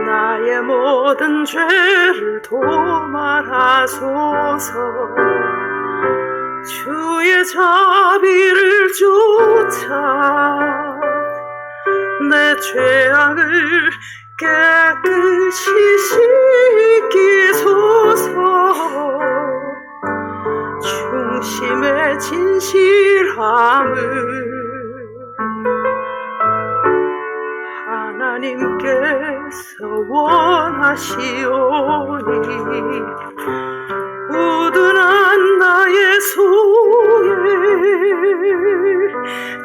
나의 모든 죄를 도말하소서. 주의 자비를 쫓아 내 죄악을 깨끗이 씻기소서. 중심의 진실함을 하나님께서 원하시오니 우둔한 나의 소에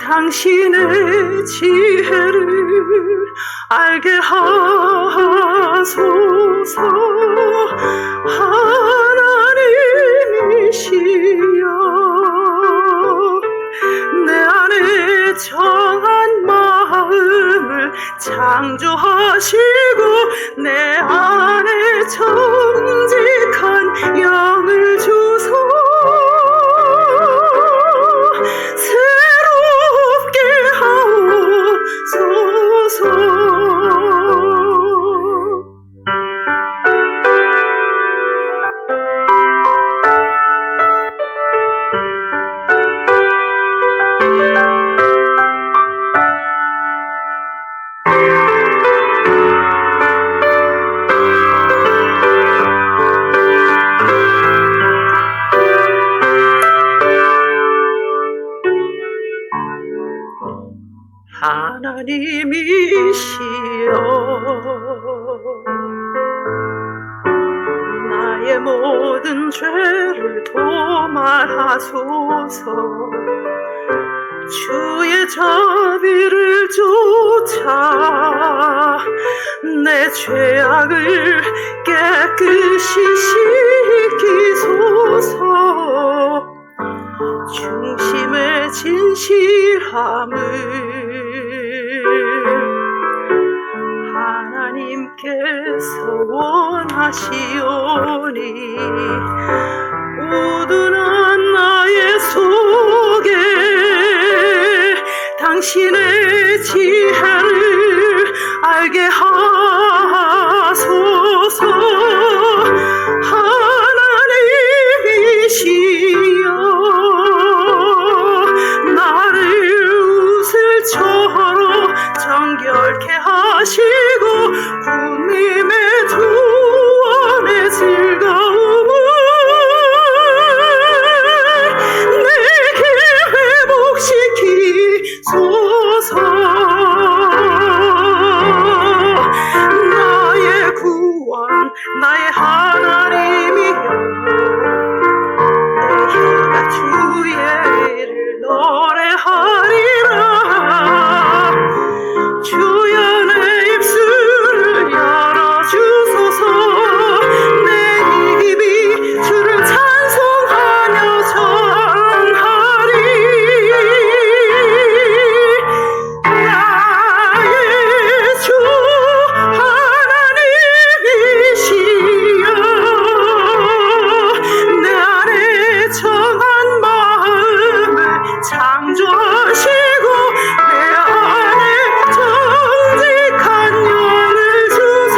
당신의 지혜를 알게 하소서. 하나님이시여 내 안에 정한 마음을 창조하시고 내 안에 정직한 영을 주소. 새롭게 하옵소서. 하나님이시여 나의 모든 죄를 도말하소서. 주의 자비를 쫓아 내 죄악을 깨끗이 씻기소서. 중심의 진실함을 하나님께서 원하시오니 우둔한 나의 속에 당신의 지혜를 알게 하소서. 하나님이시여 나를 웃을처럼 정결케 하시고 주님의 구원의 즐거움을 내게 회복시키소서. 나의 구원 나의 하나님이여 내 혀가 주의 일을 노래하리라. 주여 내 입술을 열어주소서. 내 입이 주를 찬송하며 전하리. 나의 주 하나님이시여 내 안에 정한 마음을 창조하시고 내 안에 정직한 영을 주소.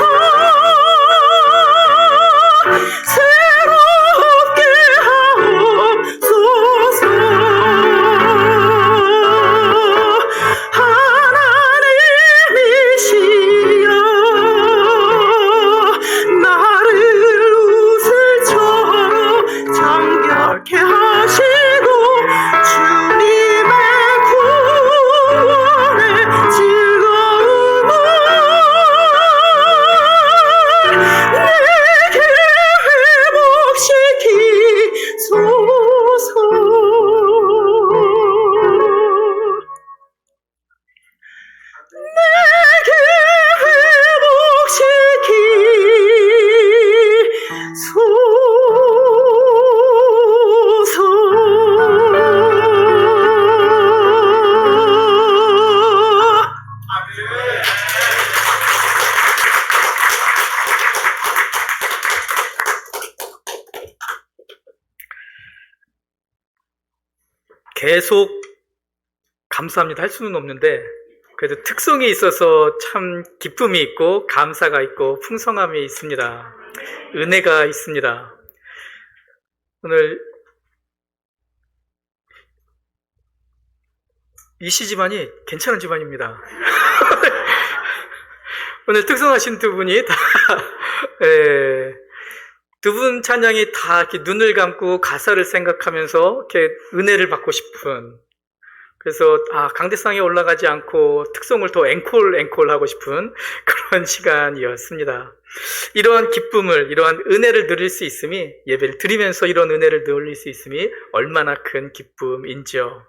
새롭게 하옵소서. 하나님이시여 나를 웃을처럼 정결케 하시고 주님의 구원의 즐거움을 내게 회복시키소서. 내게 계속 감사합니다 할 수는 없는데 그래도 특성이 있어서 참 기쁨이 있고 감사가 있고 풍성함이 있습니다. 은혜가 있습니다. 오늘 이씨 집안이 괜찮은 집안입니다. 오늘 특성하신 두 분이 다 두 분 찬양이 다 이렇게 눈을 감고 가사를 생각하면서 이렇게 은혜를 받고 싶은, 그래서 강대상에 올라가지 않고 특성을 더 앵콜 하고 싶은 그런 시간이었습니다. 이러한 기쁨을, 이러한 은혜를 누릴 수 있음이, 예배를 드리면서 이런 은혜를 누릴 수 있음이 얼마나 큰 기쁨인지요.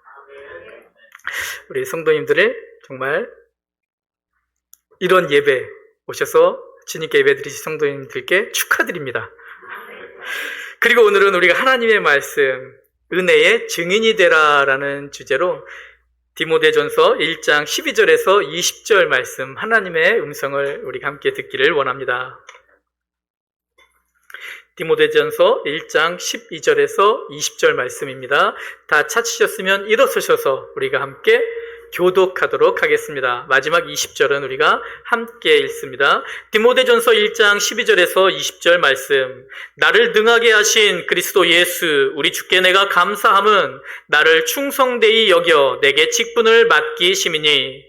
우리 성도님들을 정말 이런 예배 오셔서 주님께 예배 드리신 성도님들께 축하드립니다. 그리고 오늘은 우리가 하나님의 말씀, 은혜의 증인이 되라라는 주제로 디모데전서 1장 12절에서 20절 말씀, 하나님의 음성을 우리가 함께 듣기를 원합니다. 디모데전서 1장 12절에서 20절 말씀입니다. 다 찾으셨으면 일어서셔서 우리가 함께 교독하도록 하겠습니다. 마지막 20절은 우리가 함께 읽습니다. 디모데전서 1장 12절에서 20절 말씀. 나를 능하게 하신 그리스도 예수 우리 주께 내가 감사함은 나를 충성되이 여겨 내게 직분을 맡기심이니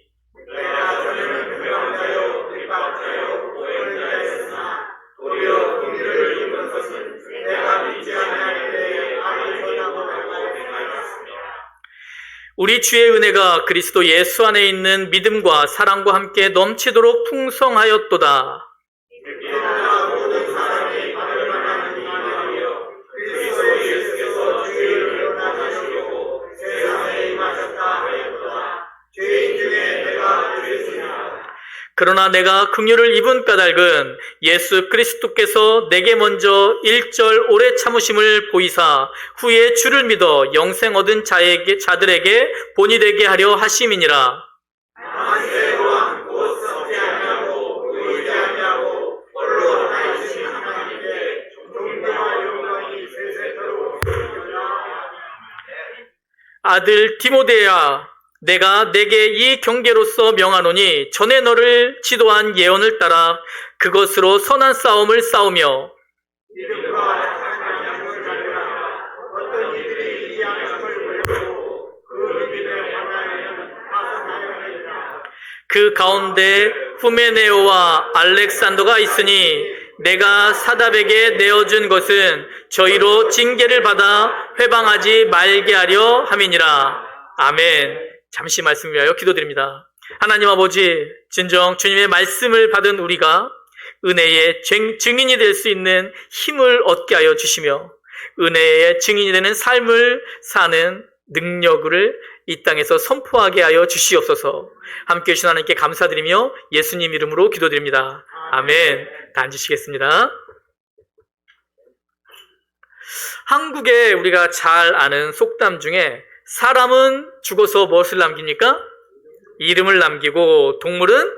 우리 주의 은혜가 그리스도 예수 안에 있는 믿음과 사랑과 함께 넘치도록 풍성하였도다. 그러나 내가 긍휼을 입은 까닭은 예수 그리스도께서 내게 먼저 일절 오래 참으심을 보이사 후에 주를 믿어 영생 얻은 자들에게 본이 되게 하려 하심이니라. 아들 디모데야, 내가 내게 이 경계로서 명하노니 전에 너를 지도한 예언을 따라 그것으로 선한 싸움을 싸우며 그 가운데 후메네오와 알렉산더가 있으니 내가 사답에게 내어준 것은 저희로 징계를 받아 회방하지 말게 하려 함이니라. 아멘. 잠시 말씀 위하여 기도드립니다. 하나님 아버지, 진정 주님의 말씀을 받은 우리가 은혜의 증인이 될 수 있는 힘을 얻게 하여 주시며 은혜의 증인이 되는 삶을 사는 능력을 이 땅에서 선포하게 하여 주시옵소서. 함께해 주신 하나님께 감사드리며 예수님 이름으로 기도드립니다. 아멘. 다 앉으시겠습니다. 한국에 우리가 잘 아는 속담 중에 사람은 죽어서 무엇을 남깁니까? 이름을 남기고 동물은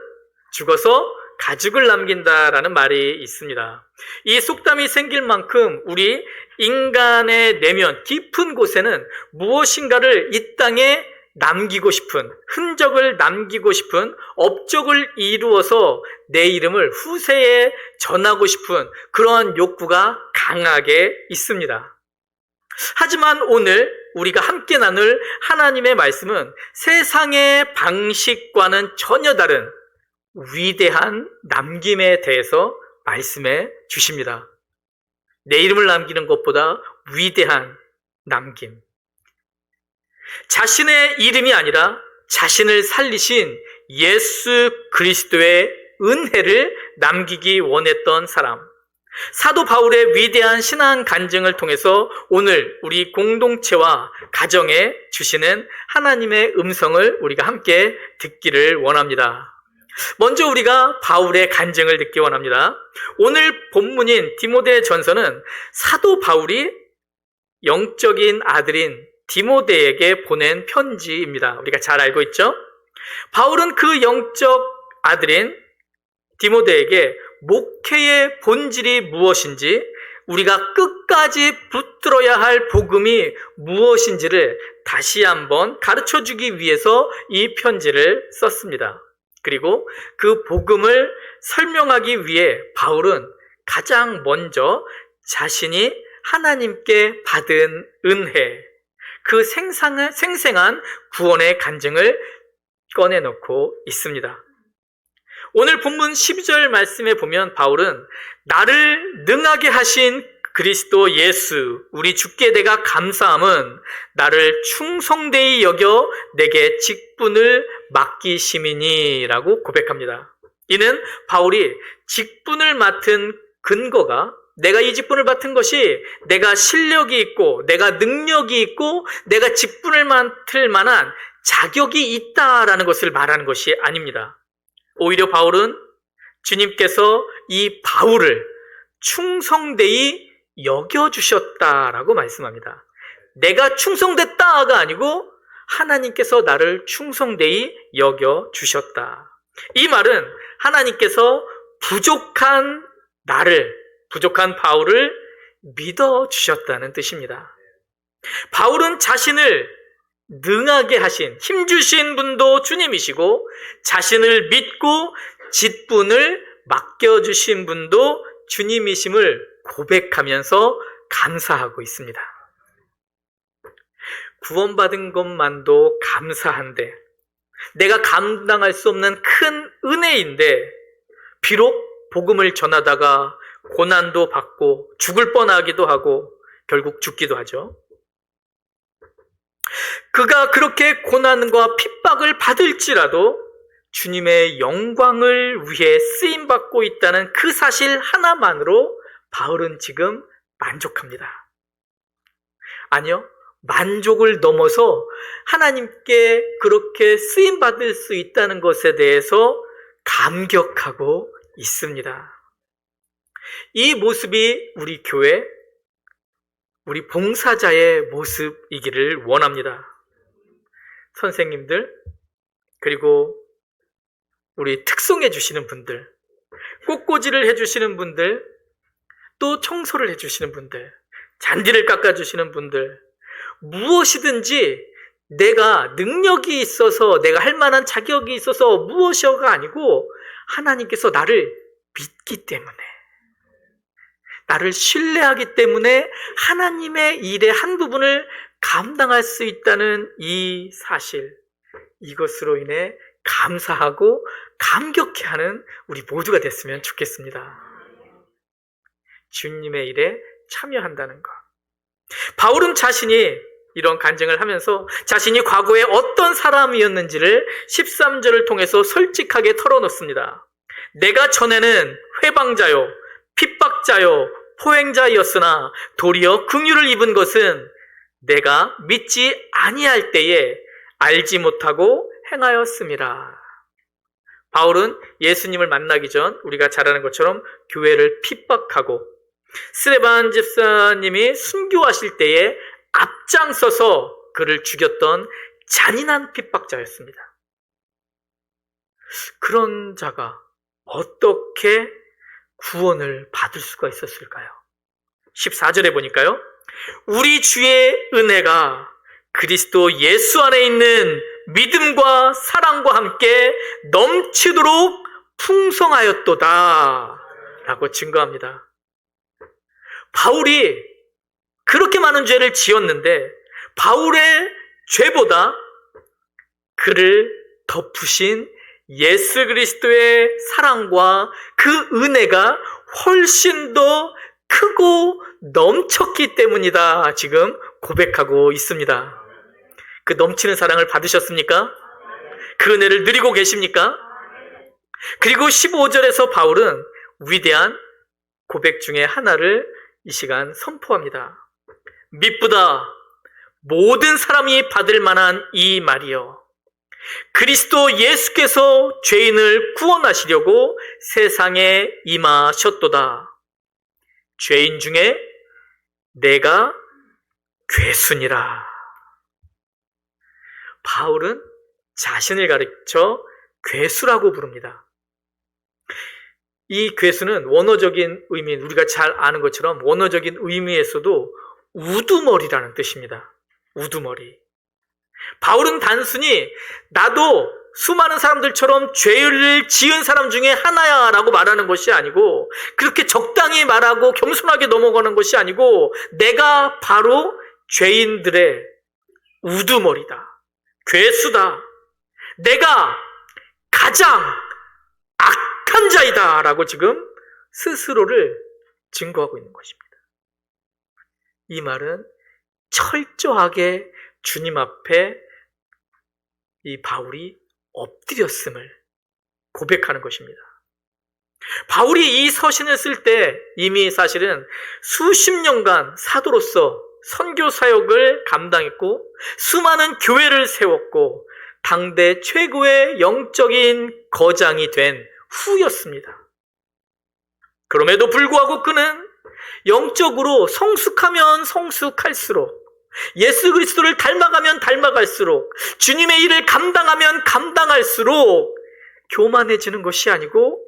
죽어서 가죽을 남긴다라는 말이 있습니다. 이 속담이 생길 만큼 우리 인간의 내면 깊은 곳에는 무엇인가를 이 땅에 남기고 싶은, 흔적을 남기고 싶은, 업적을 이루어서 내 이름을 후세에 전하고 싶은 그러한 욕구가 강하게 있습니다. 하지만 오늘 우리가 함께 나눌 하나님의 말씀은 세상의 방식과는 전혀 다른 위대한 남김에 대해서 말씀해 주십니다. 내 이름을 남기는 것보다 위대한 남김. 자신의 이름이 아니라 자신을 살리신 예수 그리스도의 은혜를 남기기 원했던 사람. 사도 바울의 위대한 신앙 간증을 통해서 오늘 우리 공동체와 가정에 주시는 하나님의 음성을 우리가 함께 듣기를 원합니다. 먼저 우리가 바울의 간증을 듣기 원합니다. 오늘 본문인 디모데 전서는 사도 바울이 영적인 아들인 디모데에게 보낸 편지입니다. 우리가 잘 알고 있죠? 바울은 그 영적 아들인 디모데에게 목회의 본질이 무엇인지, 우리가 끝까지 붙들어야 할 복음이 무엇인지를 다시 한번 가르쳐 주기 위해서 이 편지를 썼습니다. 그리고 그 복음을 설명하기 위해 바울은 가장 먼저 자신이 하나님께 받은 은혜, 그 생생한 구원의 간증을 꺼내놓고 있습니다. 오늘 본문 12절 말씀에 보면 바울은 나를 능하게 하신 그리스도 예수 우리 주께 내가 감사함은 나를 충성되이 여겨 내게 직분을 맡기심이니 라고 고백합니다. 이는 바울이 직분을 맡은 근거가 내가 이 직분을 맡은 것이 내가 실력이 있고 내가 능력이 있고 내가 직분을 맡을 만한 자격이 있다라는 것을 말하는 것이 아닙니다. 오히려 바울은 주님께서 이 바울을 충성되이 여겨주셨다라고 말씀합니다. 내가 충성됐다가 아니고 하나님께서 나를 충성되이 여겨주셨다. 이 말은 하나님께서 부족한 바울을 믿어주셨다는 뜻입니다. 바울은 자신을 능하게 하신, 힘주신 분도 주님이시고 자신을 믿고 직분을 맡겨주신 분도 주님이심을 고백하면서 감사하고 있습니다. 구원받은 것만도 감사한데 내가 감당할 수 없는 큰 은혜인데 비록 복음을 전하다가 고난도 받고 죽을 뻔하기도 하고 결국 죽기도 하죠. 그가 그렇게 고난과 핍박을 받을지라도 주님의 영광을 위해 쓰임받고 있다는 그 사실 하나만으로 바울은 지금 만족합니다. 아니요, 만족을 넘어서 하나님께 그렇게 쓰임받을 수 있다는 것에 대해서 감격하고 있습니다. 이 모습이 우리 교회, 우리 봉사자의 모습이기를 원합니다. 선생님들, 그리고 우리 특송해 주시는 분들, 꽃꽂이를 해주시는 분들, 또 청소를 해주시는 분들, 잔디를 깎아주시는 분들, 무엇이든지 내가 능력이 있어서 내가 할 만한 자격이 있어서 무엇이어가 아니고 하나님께서 나를 믿기 때문에, 나를 신뢰하기 때문에 하나님의 일의 한 부분을 감당할 수 있다는 이 사실, 이것으로 인해 감사하고 감격해하는 우리 모두가 됐으면 좋겠습니다. 주님의 일에 참여한다는 것. 바울은 자신이 이런 간증을 하면서 자신이 과거에 어떤 사람이었는지를 13절을 통해서 솔직하게 털어놓습니다. 내가 전에는 회방자요, 핍박자요, 포행자였으나 도리어 긍휼을 입은 것은 내가 믿지 아니할 때에 알지 못하고 행하였음이라. 바울은 예수님을 만나기 전 우리가 잘 아는 것처럼 교회를 핍박하고 스데반 집사님이 순교하실 때에 앞장서서 그를 죽였던 잔인한 핍박자였습니다. 그런 자가 어떻게 구원을 받을 수가 있었을까요? 14절에 보니까요, 우리 주의 은혜가 그리스도 예수 안에 있는 믿음과 사랑과 함께 넘치도록 풍성하였도다 라고 증거합니다. 바울이 그렇게 많은 죄를 지었는데 바울의 죄보다 그를 덮으신 예수 그리스도의 사랑과 그 은혜가 훨씬 더 크고 넘쳤기 때문이다 지금 고백하고 있습니다. 그 넘치는 사랑을 받으셨습니까? 그 은혜를 누리고 계십니까? 그리고 15절에서 바울은 위대한 고백 중에 하나를 이 시간 선포합니다. 미쁘다 모든 사람이 받을 만한 이 말이여, 그리스도 예수께서 죄인을 구원하시려고 세상에 임하셨도다. 죄인 중에 내가 괴순이라. 바울은 자신을 가르쳐 괴수라고 부릅니다. 이 괴수는 원어적인 의미, 우리가 잘 아는 것처럼 원어적인 의미에서도 우두머리라는 뜻입니다. 우두머리. 바울은 단순히 나도 수많은 사람들처럼 죄를 지은 사람 중에 하나야 라고 말하는 것이 아니고, 그렇게 적당히 말하고 겸손하게 넘어가는 것이 아니고, 내가 바로 죄인들의 우두머리다, 괴수다, 내가 가장 악한 자이다 라고 지금 스스로를 증거하고 있는 것입니다. 이 말은 철저하게 주님 앞에 이 바울이 엎드렸음을 고백하는 것입니다. 바울이 이 서신을 쓸 때 이미 사실은 수십 년간 사도로서 선교 사역을 감당했고 수많은 교회를 세웠고 당대 최고의 영적인 거장이 된 후였습니다. 그럼에도 불구하고 그는 영적으로 성숙하면 성숙할수록, 예수 그리스도를 닮아가면 닮아갈수록, 주님의 일을 감당하면 감당할수록 교만해지는 것이 아니고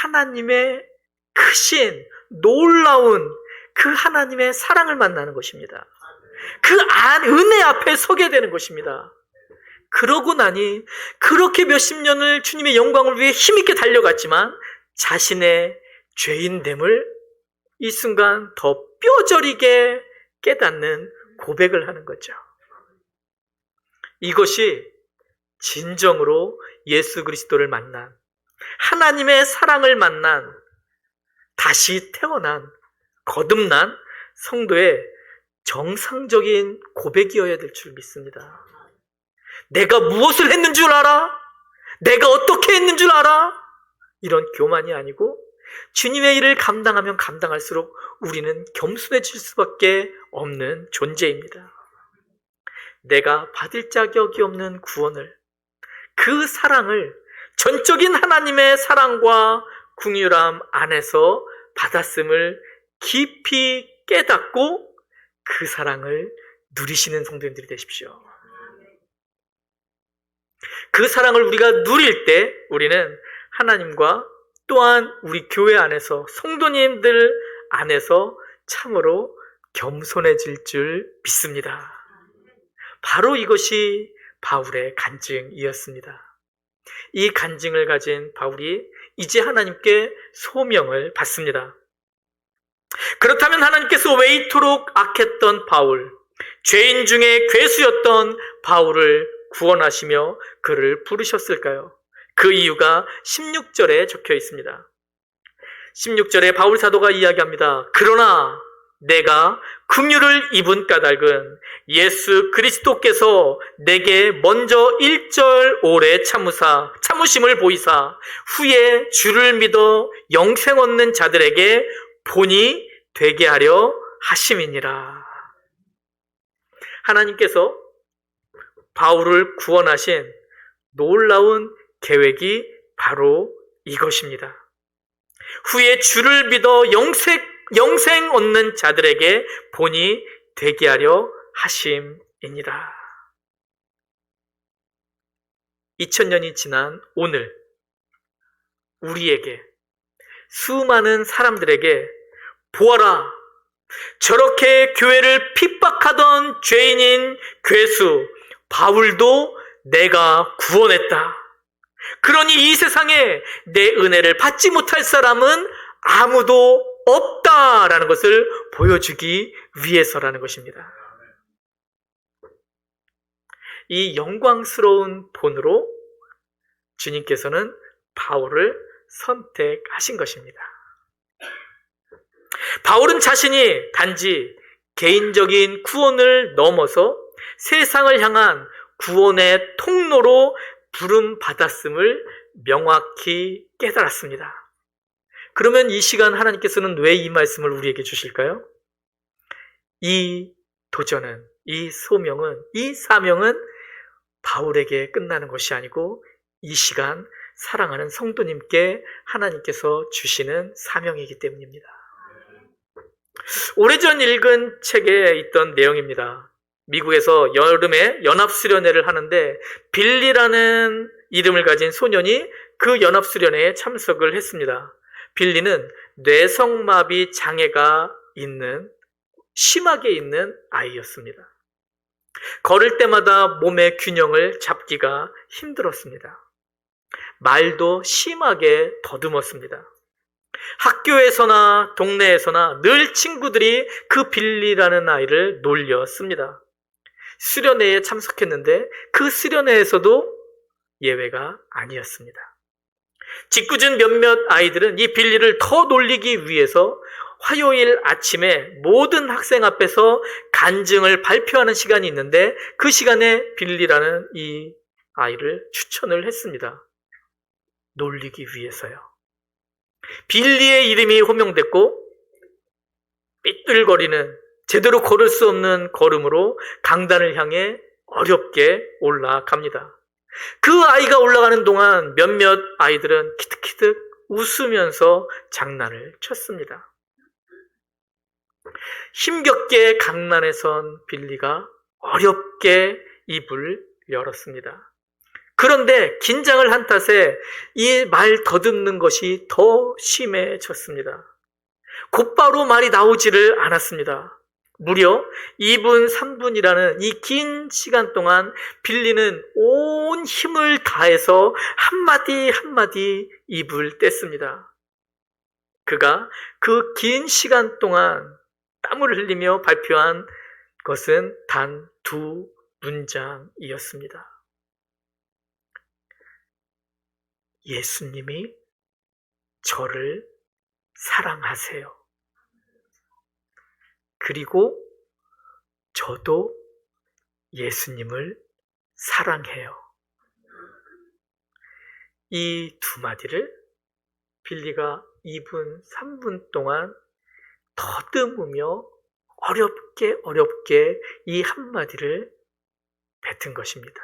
하나님의 크신 놀라운 그 하나님의 사랑을 만나는 것입니다. 그 은혜 앞에 서게 되는 것입니다. 그러고 나니 그렇게 몇십 년을 주님의 영광을 위해 힘있게 달려갔지만 자신의 죄인됨을 이 순간 더 뼈저리게 깨닫는 고백을 하는 거죠. 이것이 진정으로 예수 그리스도를 만난, 하나님의 사랑을 만난, 다시 태어난, 거듭난 성도의 정상적인 고백이어야 될 줄 믿습니다. 내가 무엇을 했는 줄 알아? 내가 어떻게 했는 줄 알아? 이런 교만이 아니고 주님의 일을 감당하면 감당할수록 우리는 겸손해질 수밖에 없는 존재입니다. 내가 받을 자격이 없는 구원을, 그 사랑을 전적인 하나님의 사랑과 긍휼함 안에서 받았음을 깊이 깨닫고 그 사랑을 누리시는 성도님들이 되십시오. 그 사랑을 우리가 누릴 때 우리는 하나님과 또한 우리 교회 안에서 성도님들 안에서 참으로 겸손해질 줄 믿습니다. 바로 이것이 바울의 간증이었습니다. 이 간증을 가진 바울이 이제 하나님께 소명을 받습니다. 그렇다면 하나님께서 왜 이토록 악했던 바울, 죄인 중에 괴수였던 바울을 구원하시며 그를 부르셨을까요? 그 이유가 16절에 적혀 있습니다. 16절에 바울 사도가 이야기합니다. 그러나 내가 긍휼을 입은 까닭은 예수 그리스도께서 내게 먼저 1절 오래 참으심을 보이사 후에 주를 믿어 영생 얻는 자들에게 본이 되게 하려 하심이니라. 하나님께서 바울을 구원하신 놀라운 계획이 바로 이것입니다. 후에 주를 믿어 영생 얻는 자들에게 본이 되게 하려 하심이니라. 2000년이 지난 오늘 우리에게, 수많은 사람들에게 보아라, 저렇게 교회를 핍박하던 죄인인 괴수 바울도 내가 구원했다. 그러니 이 세상에 내 은혜를 받지 못할 사람은 아무도 없다라는 것을 보여주기 위해서라는 것입니다. 이 영광스러운 본으로 주님께서는 바울을 선택하신 것입니다. 바울은 자신이 단지 개인적인 구원을 넘어서 세상을 향한 구원의 통로로 부름받았음을 명확히 깨달았습니다. 그러면 이 시간 하나님께서는 왜 이 말씀을 우리에게 주실까요? 이 도전은, 이 소명은, 이 사명은 바울에게 끝나는 것이 아니고 이 시간 사랑하는 성도님께 하나님께서 주시는 사명이기 때문입니다. 오래전 읽은 책에 있던 내용입니다. 미국에서 여름에 연합수련회를 하는데 빌리라는 이름을 가진 소년이 그 연합수련회에 참석을 했습니다. 빌리는 뇌성마비 장애가 있는, 심하게 있는 아이였습니다. 걸을 때마다 몸의 균형을 잡기가 힘들었습니다. 말도 심하게 더듬었습니다. 학교에서나 동네에서나 늘 친구들이 그 빌리라는 아이를 놀렸습니다. 수련회에 참석했는데 그 수련회에서도 예외가 아니었습니다. 짓궂은 몇몇 아이들은 이 빌리를 더 놀리기 위해서 화요일 아침에 모든 학생 앞에서 간증을 발표하는 시간이 있는데 그 시간에 빌리라는 이 아이를 추천을 했습니다. 놀리기 위해서요. 빌리의 이름이 호명됐고 삐뚤거리는 제대로 걸을 수 없는 걸음으로 강단을 향해 어렵게 올라갑니다. 그 아이가 올라가는 동안 몇몇 아이들은 키득키득 웃으면서 장난을 쳤습니다. 힘겹게 강단에 선 빌리가 어렵게 입을 열었습니다. 그런데 긴장을 한 탓에 이 말 더듬는 것이 더 심해졌습니다. 곧바로 말이 나오지를 않았습니다. 무려 2분, 3분이라는 이 긴 시간 동안 빌리는 온 힘을 다해서 한마디 한마디 입을 뗐습니다. 그가 그 긴 시간 동안 땀을 흘리며 발표한 것은 단 2문장이었습니다. 예수님이 저를 사랑하세요. 그리고 저도 예수님을 사랑해요. 이 두 마디를 빌리가 2분, 3분 동안 더듬으며 어렵게 이 한마디를 뱉은 것입니다.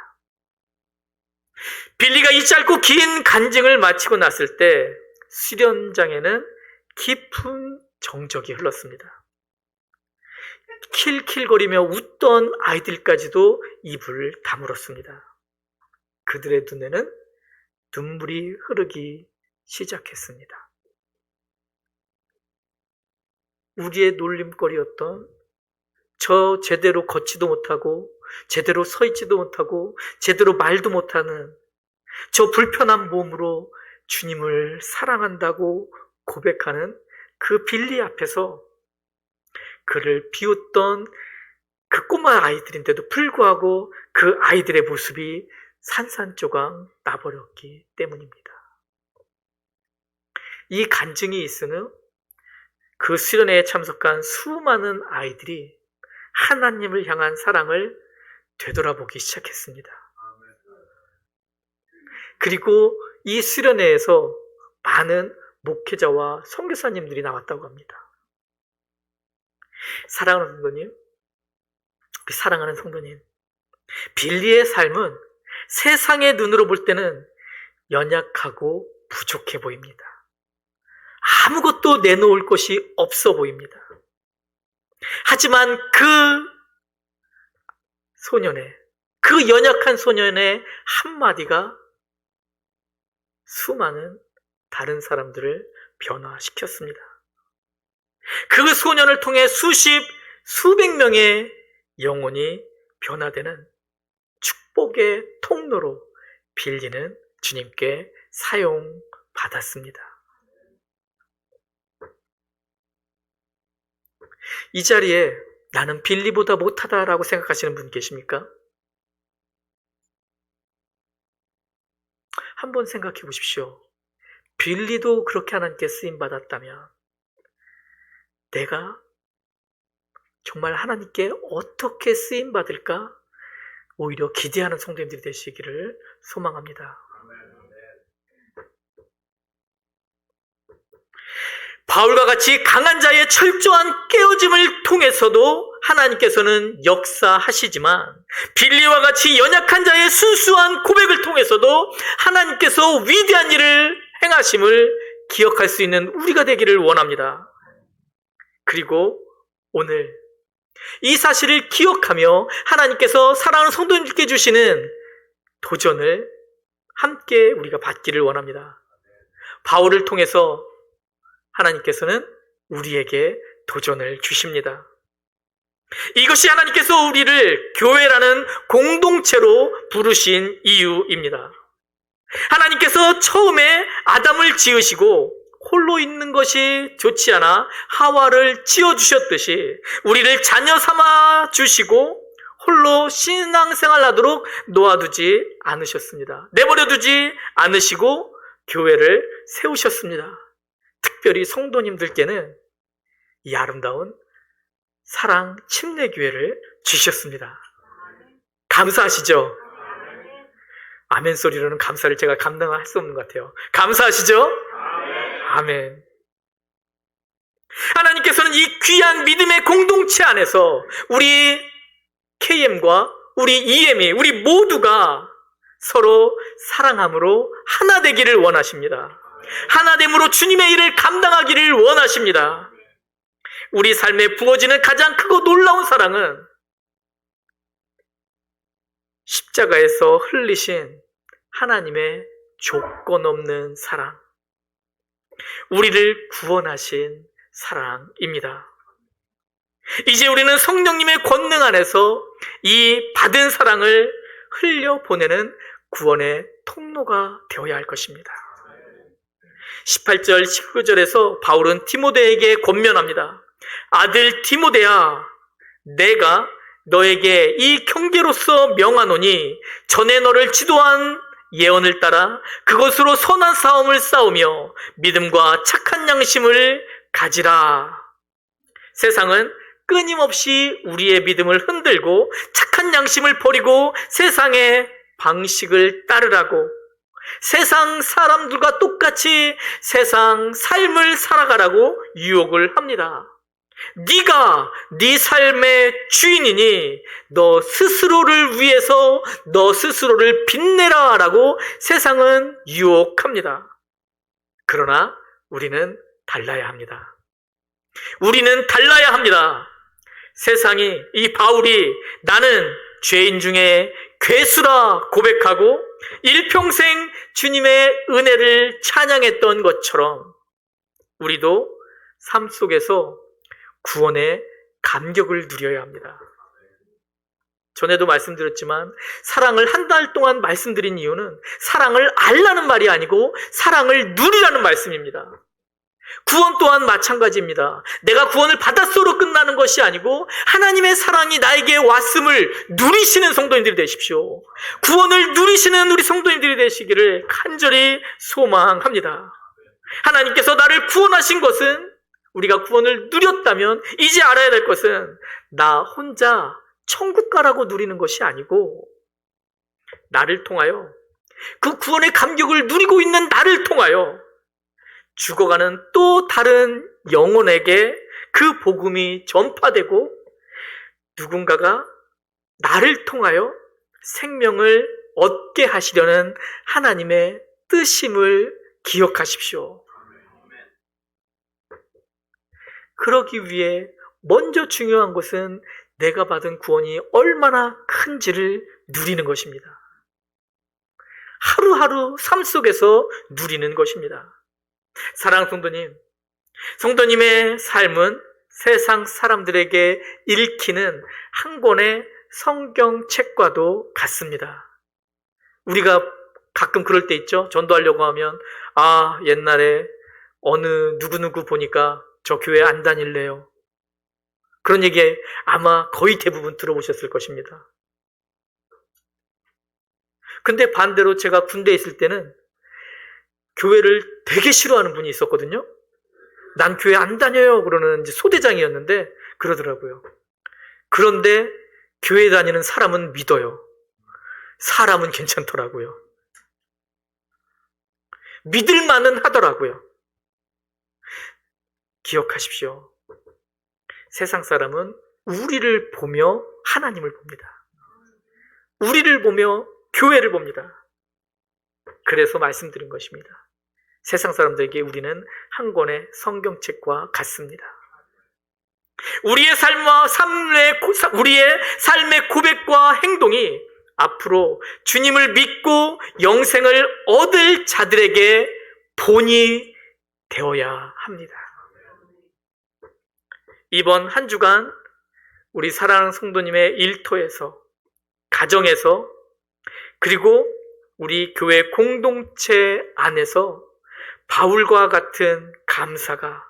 빌리가 이 짧고 긴 간증을 마치고 났을 때 수련장에는 깊은 정적이 흘렀습니다. 킬킬거리며 웃던 아이들까지도 입을 다물었습니다. 그들의 눈에는 눈물이 흐르기 시작했습니다. 우리의 놀림거리였던 저 제대로 걷지도 못하고 제대로 서 있지도 못하고 제대로 말도 못하는 저 불편한 몸으로 주님을 사랑한다고 고백하는 그 빌리 앞에서 그를 비웃던 그 꼬마 아이들인데도 불구하고 그 아이들의 모습이 산산조각 나버렸기 때문입니다. 이 간증이 있으는 그 수련회에 참석한 수많은 아이들이 하나님을 향한 사랑을 되돌아보기 시작했습니다. 그리고 이 수련회에서 많은 목회자와 선교사님들이 나왔다고 합니다. 사랑하는 성도님, 우리 사랑하는 성도님, 빌리의 삶은 세상의 눈으로 볼 때는 연약하고 부족해 보입니다. 아무것도 내놓을 것이 없어 보입니다. 하지만 그 연약한 소년의 한마디가 수많은 다른 사람들을 변화시켰습니다. 그 소년을 통해 수백 명의 영혼이 변화되는 축복의 통로로 빌리는 주님께 사용받았습니다. 이 자리에 나는 빌리보다 못하다라고 생각하시는 분 계십니까? 한번 생각해 보십시오. 빌리도 그렇게 하나님께 쓰임받았다면 내가 정말 하나님께 어떻게 쓰임받을까? 오히려 기대하는 성도님들이 되시기를 소망합니다. 바울과 같이 강한 자의 철저한 깨어짐을 통해서도 하나님께서는 역사하시지만 빌리와 같이 연약한 자의 순수한 고백을 통해서도 하나님께서 위대한 일을 행하심을 기억할 수 있는 우리가 되기를 원합니다. 그리고 오늘 이 사실을 기억하며 하나님께서 사랑하는 성도님들께 주시는 도전을 함께 우리가 받기를 원합니다. 바울을 통해서 하나님께서는 우리에게 도전을 주십니다. 이것이 하나님께서 우리를 교회라는 공동체로 부르신 이유입니다. 하나님께서 처음에 아담을 지으시고 홀로 있는 것이 좋지 않아 하와를 지어주셨듯이 우리를 자녀 삼아 주시고 홀로 신앙생활 하도록 놓아두지 않으셨습니다. 내버려두지 않으시고 교회를 세우셨습니다. 특별히 성도님들께는 이 아름다운 사랑 침례교회를 주셨습니다. 감사하시죠? 아멘 소리로는 감사를 제가 감당할 수 없는 것 같아요. 감사하시죠? 아멘. 하나님께서는 이 귀한 믿음의 공동체 안에서 우리 KM과 우리 EM이 우리 모두가 서로 사랑함으로 하나 되기를 원하십니다. 하나됨으로 주님의 일을 감당하기를 원하십니다. 우리 삶에 부어지는 가장 크고 놀라운 사랑은 십자가에서 흘리신 하나님의 조건 없는 사랑, 우리를 구원하신 사랑입니다. 이제 우리는 성령님의 권능 안에서 이 받은 사랑을 흘려보내는 구원의 통로가 되어야 할 것입니다. 18절, 19절에서 바울은 디모데에게 권면합니다. 아들 디모데야, 내가 너에게 이 경계로서 명하노니 전에 너를 지도한 예언을 따라 그것으로 선한 싸움을 싸우며 믿음과 착한 양심을 가지라. 세상은 끊임없이 우리의 믿음을 흔들고 착한 양심을 버리고 세상의 방식을 따르라고, 세상 사람들과 똑같이 세상 삶을 살아가라고 유혹을 합니다. 네가 네 삶의 주인이니 너 스스로를 위해서 너 스스로를 빛내라 라고 세상은 유혹합니다. 그러나 우리는 달라야 합니다. 우리는 달라야 합니다. 세상이, 이 바울이 나는 죄인 중에 괴수라 고백하고 일평생 주님의 은혜를 찬양했던 것처럼 우리도 삶 속에서 구원의 감격을 누려야 합니다. 전에도 말씀드렸지만 사랑을 한 달 동안 말씀드린 이유는 사랑을 알라는 말이 아니고 사랑을 누리라는 말씀입니다. 구원 또한 마찬가지입니다. 내가 구원을 받았어로 끝나는 것이 아니고 하나님의 사랑이 나에게 왔음을 누리시는 성도님들이 되십시오. 구원을 누리시는 우리 성도님들이 되시기를 간절히 소망합니다. 하나님께서 나를 구원하신 것은, 우리가 구원을 누렸다면 이제 알아야 될 것은 나 혼자 천국 가라고 누리는 것이 아니고 나를 통하여, 그 구원의 감격을 누리고 있는 나를 통하여 죽어가는 또 다른 영혼에게 그 복음이 전파되고 누군가가 나를 통하여 생명을 얻게 하시려는 하나님의 뜻임을 기억하십시오. 그러기 위해 먼저 중요한 것은 내가 받은 구원이 얼마나 큰지를 누리는 것입니다. 하루하루 삶 속에서 누리는 것입니다. 사랑하는 성도님, 성도님의 삶은 세상 사람들에게 읽히는 한 권의 성경책과도 같습니다. 우리가 가끔 그럴 때 있죠. 전도하려고 하면 옛날에 어느 누구누구 보니까 저 교회 안 다닐래요. 그런 얘기 아마 거의 대부분 들어보셨을 것입니다. 근데 반대로 제가 군대에 있을 때는 교회를 되게 싫어하는 분이 있었거든요. 난 교회 안 다녀요 그러는 이제 소대장이었는데 그러더라고요. 그런데 교회 다니는 사람은 믿어요. 사람은 괜찮더라고요. 믿을 만은 하더라고요. 기억하십시오. 세상 사람은 우리를 보며 하나님을 봅니다. 우리를 보며 교회를 봅니다. 그래서 말씀드린 것입니다. 세상 사람들에게 우리는 한 권의 성경책과 같습니다. 우리의 삶의 고백과 행동이 앞으로 주님을 믿고 영생을 얻을 자들에게 본이 되어야 합니다. 이번 한 주간 우리 사랑하는 성도님의 일터에서, 가정에서, 그리고 우리 교회 공동체 안에서 바울과 같은 감사가,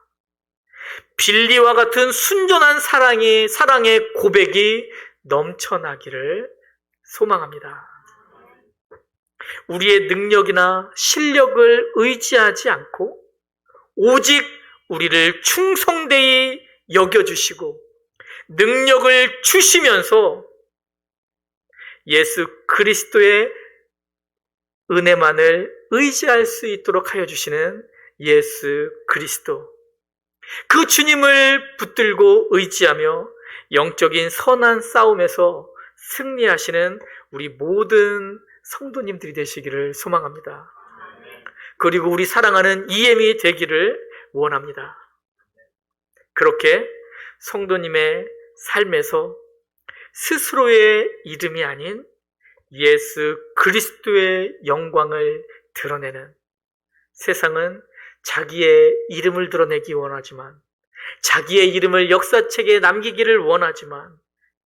빌리와 같은 순전한 사랑의 고백이 넘쳐나기를 소망합니다. 우리의 능력이나 실력을 의지하지 않고 오직 우리를 충성되이 여겨주시고 능력을 주시면서 예수 그리스도의 은혜만을 의지할 수 있도록 하여 주시는 예수 그리스도, 그 주님을 붙들고 의지하며 영적인 선한 싸움에서 승리하시는 우리 모든 성도님들이 되시기를 소망합니다. 그리고 우리 사랑하는 EM이 되기를 원합니다. 그렇게 성도님의 삶에서 스스로의 이름이 아닌 예수 그리스도의 영광을 드러내는, 세상은 자기의 이름을 드러내기 원하지만, 자기의 이름을 역사책에 남기기를 원하지만,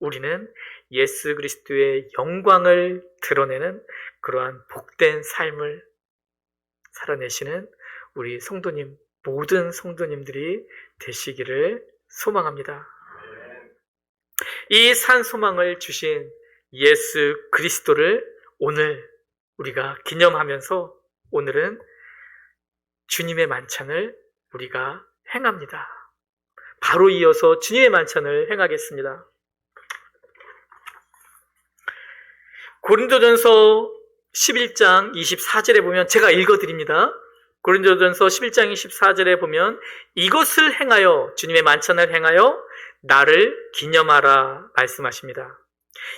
우리는 예수 그리스도의 영광을 드러내는 그러한 복된 삶을 살아내시는 우리 성도님, 모든 성도님들이 되시기를 소망합니다. 이 산 소망을 주신 예수 그리스도를 오늘 우리가 기념하면서 오늘은 주님의 만찬을 우리가 행합니다. 바로 이어서 주님의 만찬을 행하겠습니다. 고린도전서 11장 24절에 보면, 제가 읽어드립니다. 고린도전서 11장 24절에 보면 이것을 행하여, 주님의 만찬을 행하여 나를 기념하라 말씀하십니다.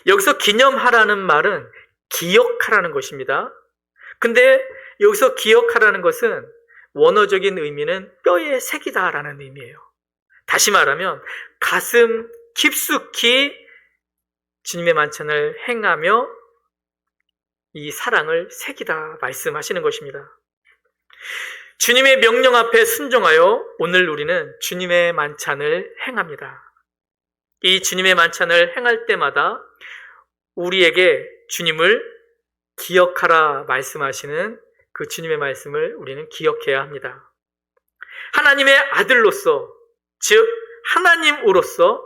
여기서 기념하라는 말은 기억하라는 것입니다. 근데 여기서 기억하라는 것은 원어적인 의미는 뼈에 새기다라는 의미예요. 다시 말하면 가슴 깊숙이 주님의 만찬을 행하며 이 사랑을 새기다 말씀하시는 것입니다. 주님의 명령 앞에 순종하여 오늘 우리는 주님의 만찬을 행합니다. 이 주님의 만찬을 행할 때마다 우리에게 주님을 기억하라 말씀하시는 그 주님의 말씀을 우리는 기억해야 합니다. 하나님의 아들로서, 즉 하나님으로서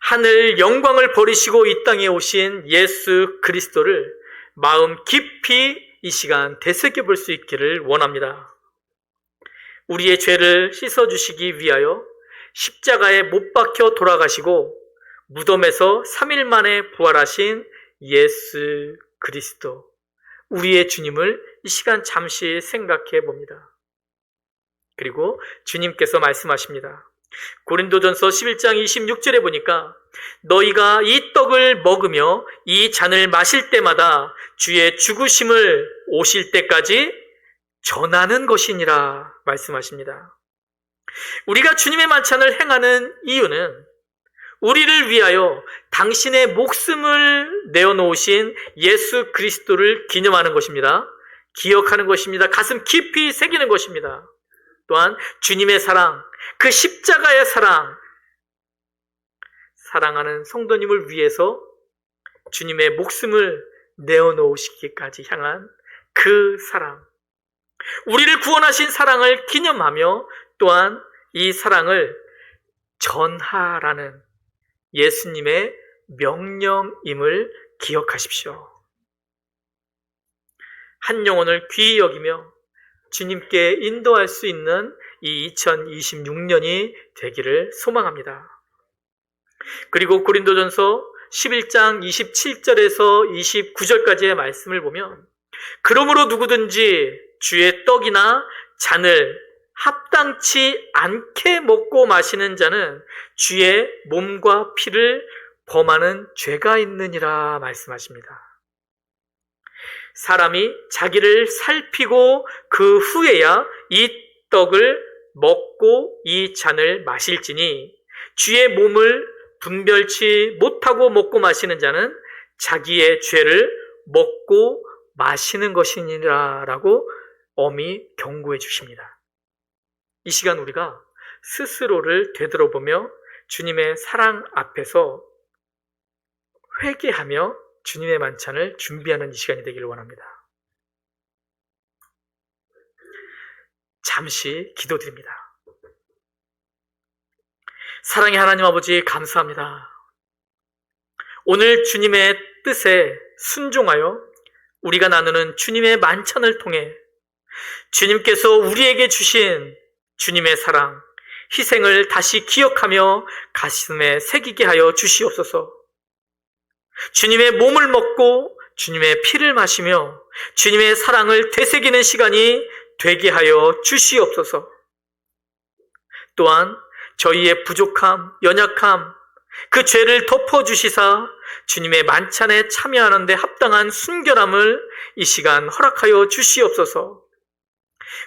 하늘 영광을 버리시고 이 땅에 오신 예수 그리스도를 마음 깊이 이 시간 되새겨 볼 수 있기를 원합니다. 우리의 죄를 씻어주시기 위하여 십자가에 못 박혀 돌아가시고 무덤에서 3일 만에 부활하신 예수 그리스도, 우리의 주님을 이 시간 잠시 생각해 봅니다. 그리고 주님께서 말씀하십니다. 고린도전서 11장 26절에 보니까 너희가 이 떡을 먹으며 이 잔을 마실 때마다 주의 죽으심을 오실 때까지 전하는 것이니라 말씀하십니다. 우리가 주님의 만찬을 행하는 이유는 우리를 위하여 당신의 목숨을 내어놓으신 예수 그리스도를 기념하는 것입니다. 기억하는 것입니다. 가슴 깊이 새기는 것입니다. 또한 주님의 사랑, 그 십자가의 사랑, 사랑하는 성도님을 위해서 주님의 목숨을 내어놓으시기까지 향한 그 사랑, 우리를 구원하신 사랑을 기념하며 또한 이 사랑을 전하라는 예수님의 명령임을 기억하십시오. 한 영혼을 귀히 여기며 주님께 인도할 수 있는 이 2026년이 되기를 소망합니다. 그리고 고린도전서 11장 27절에서 29절까지의 말씀을 보면, 그러므로 누구든지 주의 떡이나 잔을 합당치 않게 먹고 마시는 자는 주의 몸과 피를 범하는 죄가 있느니라 말씀하십니다. 사람이 자기를 살피고 그 후에야 이 떡을 먹고 이 잔을 마실지니 주의 몸을 분별치 못하고 먹고 마시는 자는 자기의 죄를 먹고 마시는 것이니라 라고 엄히 경고해 주십니다. 이 시간 우리가 스스로를 되돌아보며 주님의 사랑 앞에서 회개하며 주님의 만찬을 준비하는 이 시간이 되기를 원합니다. 잠시 기도드립니다. 사랑의 하나님 아버지, 감사합니다. 오늘 주님의 뜻에 순종하여 우리가 나누는 주님의 만찬을 통해 주님께서 우리에게 주신 주님의 사랑, 희생을 다시 기억하며 가슴에 새기게 하여 주시옵소서. 주님의 몸을 먹고 주님의 피를 마시며 주님의 사랑을 되새기는 시간이 되게 하여 주시옵소서. 또한 저희의 부족함, 연약함, 그 죄를 덮어주시사 주님의 만찬에 참여하는 데 합당한 순결함을 이 시간 허락하여 주시옵소서.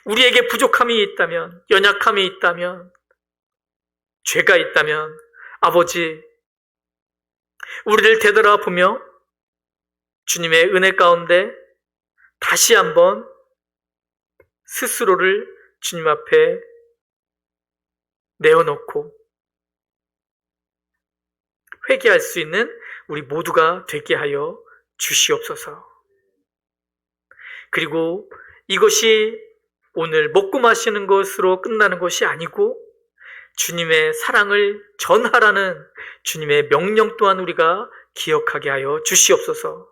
우리에게 부족함이 있다면, 연약함이 있다면, 죄가 있다면 아버지, 우리를 되돌아보며 주님의 은혜 가운데 다시 한번 스스로를 주님 앞에 내어놓고 회개할 수 있는 우리 모두가 되게 하여 주시옵소서. 그리고 이것이 오늘 먹고 마시는 것으로 끝나는 것이 아니고 주님의 사랑을 전하라는 주님의 명령 또한 우리가 기억하게 하여 주시옵소서.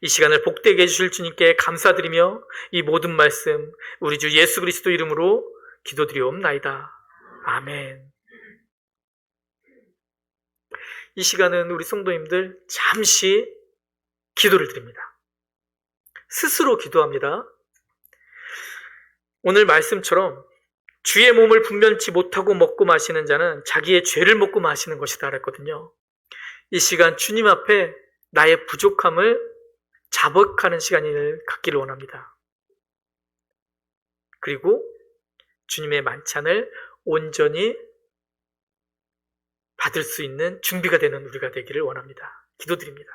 이 시간을 복되게 해주실 주님께 감사드리며 이 모든 말씀 우리 주 예수 그리스도 이름으로 기도드리옵나이다. 아멘. 이 시간은 우리 성도님들 잠시 기도를 드립니다. 스스로 기도합니다. 오늘 말씀처럼 주의 몸을 분별치 못하고 먹고 마시는 자는 자기의 죄를 먹고 마시는 것이다 그랬거든요. 이 시간 주님 앞에 나의 부족함을 자복하는 시간을 갖기를 원합니다. 그리고 주님의 만찬을 온전히 받을 수 있는 준비가 되는 우리가 되기를 원합니다. 기도드립니다.